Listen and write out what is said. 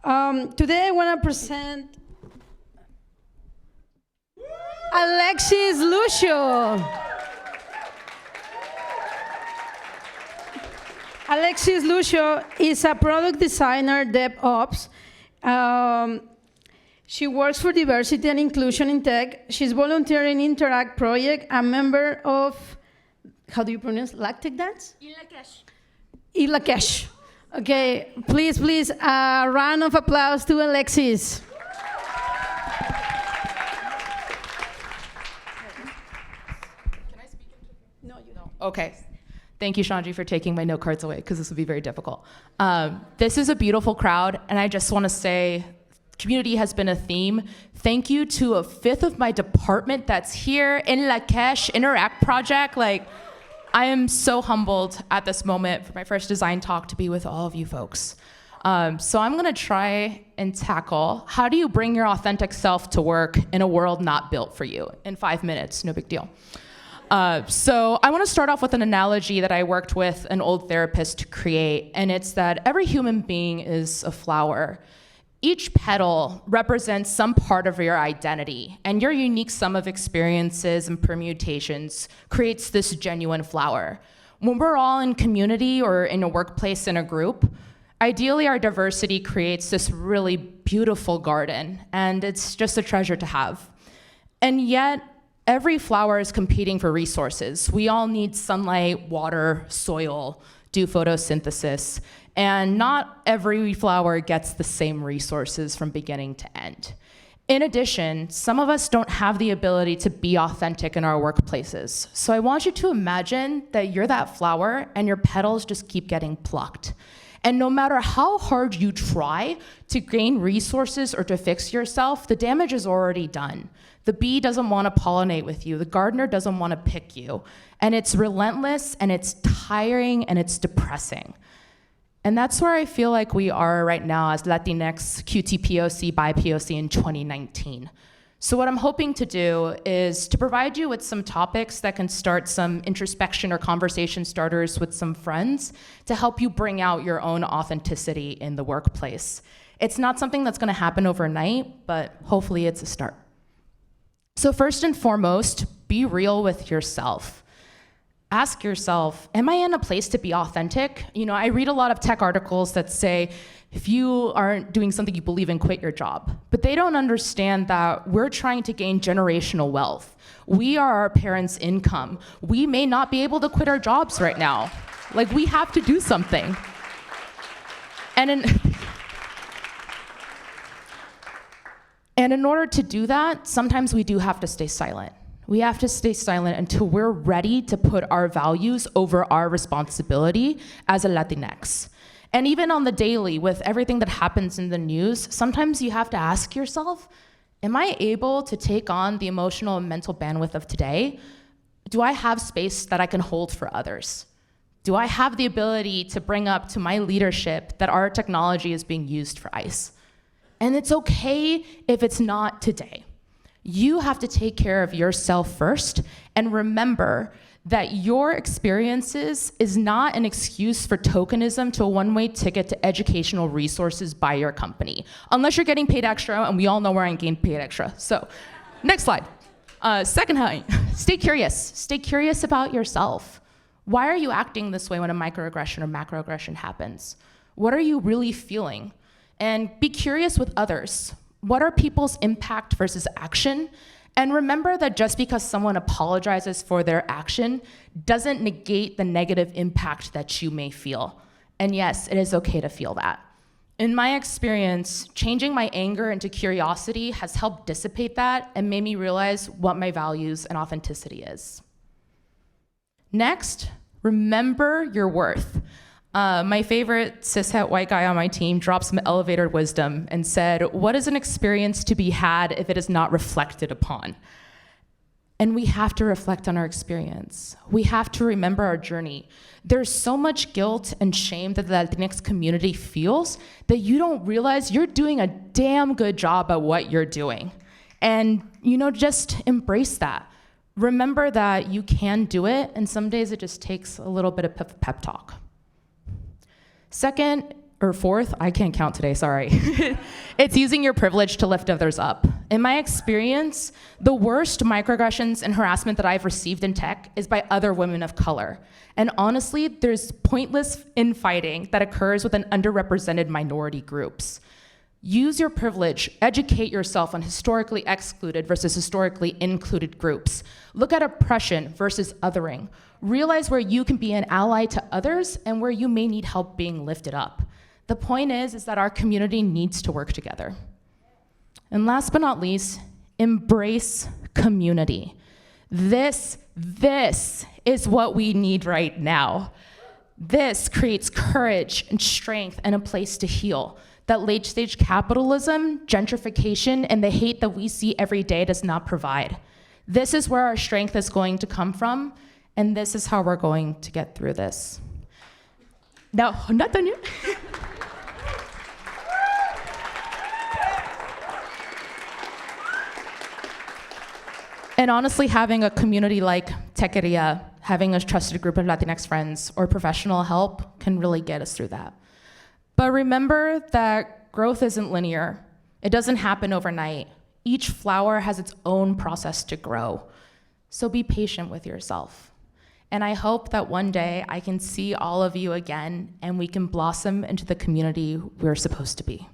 Today I want to present Alexis Lucio. Alexis Lucio is a product designer, DevOps. She works for diversity and inclusion in tech. She's volunteering in Interact project, a member of, how do you pronounce, Lactic Dance? Ilakesh. Okay, please, a round of applause to Alexis. Can I speak into? No, you don't. Okay. Thank you, Shanji, for taking my note cards away, because this will be very difficult. This is a beautiful crowd, and I just want to say, community has been a theme. Thank you to a fifth of my department that's here in Lakesh Interact project. I am so humbled at this moment for my first design talk to be with all of you folks. So I'm gonna try and tackle, how do you bring your authentic self to work in a world not built for you? In 5 minutes, no big deal. So I wanna start off with an analogy that I worked with an old therapist to create, and it's that every human being is a flower. Each petal represents some part of your identity, and your unique sum of experiences and permutations creates this genuine flower. When we're all in community or in a workplace in a group, ideally our diversity creates this really beautiful garden, and it's just a treasure to have. And yet, every flower is competing for resources. We all need sunlight, water, soil, do photosynthesis, and not every flower gets the same resources from beginning to end. In addition, some of us don't have the ability to be authentic in our workplaces. So I want you to imagine that you're that flower and your petals just keep getting plucked. And no matter how hard you try to gain resources or to fix yourself, the damage is already done. The bee doesn't want to pollinate with you. The gardener doesn't want to pick you. And it's relentless, and it's tiring, and it's depressing. And that's where I feel like we are right now as Latinx QTPOC BIPOC in 2019. So what I'm hoping to do is to provide you with some topics that can start some introspection or conversation starters with some friends to help you bring out your own authenticity in the workplace. It's not something that's gonna happen overnight, but hopefully it's a start. So first and foremost, be real with yourself. Ask yourself, am I in a place to be authentic? I read a lot of tech articles that say, if you aren't doing something you believe in, quit your job. But they don't understand that we're trying to gain generational wealth. We are our parents' income. We may not be able to quit our jobs right now. We have to do something. And in order to do that, sometimes we do have to stay silent. We have to stay silent until we're ready to put our values over our responsibility as a Latinx. And even on the daily, with everything that happens in the news, sometimes you have to ask yourself, am I able to take on the emotional and mental bandwidth of today? Do I have space that I can hold for others? Do I have the ability to bring up to my leadership that our technology is being used for ICE? And it's okay if it's not today. You have to take care of yourself first, and remember that your experiences is not an excuse for tokenism to a one-way ticket to educational resources by your company, unless you're getting paid extra, and we all know where I'm getting paid extra. So, next slide. Second point, stay curious. Stay curious about yourself. Why are you acting this way when a microaggression or macroaggression happens? What are you really feeling? And be curious with others. What are people's impact versus action? And remember that just because someone apologizes for their action doesn't negate the negative impact that you may feel. And yes, it is okay to feel that. In my experience, changing my anger into curiosity has helped dissipate that and made me realize what my values and authenticity is. Next, remember your worth. My favorite cishet white guy on my team dropped some elevator wisdom and said, what is an experience to be had if it is not reflected upon? And we have to reflect on our experience. We have to remember our journey. There's so much guilt and shame that the Latinx community feels that you don't realize you're doing a damn good job at what you're doing. And just embrace that. Remember that you can do it, and some days it just takes a little bit of pep talk. Second, or fourth, I can't count today, sorry. It's using your privilege to lift others up. In my experience, the worst microaggressions and harassment that I've received in tech is by other women of color. And honestly, there's pointless infighting that occurs within underrepresented minority groups. Use your privilege, educate yourself on historically excluded versus historically included groups. Look at oppression versus othering. Realize where you can be an ally to others and where you may need help being lifted up. The point is that our community needs to work together. And last but not least, embrace community. This is what we need right now. This creates courage and strength and a place to heal that late-stage capitalism, gentrification, and the hate that we see every day does not provide. This is where our strength is going to come from, and this is how we're going to get through this. No, not done yet. And honestly, having a community like Techqueria, having a trusted group of Latinx friends or professional help can really get us through that. But remember that growth isn't linear. It doesn't happen overnight. Each flower has its own process to grow. So be patient with yourself. And I hope that one day I can see all of you again and we can blossom into the community we're supposed to be.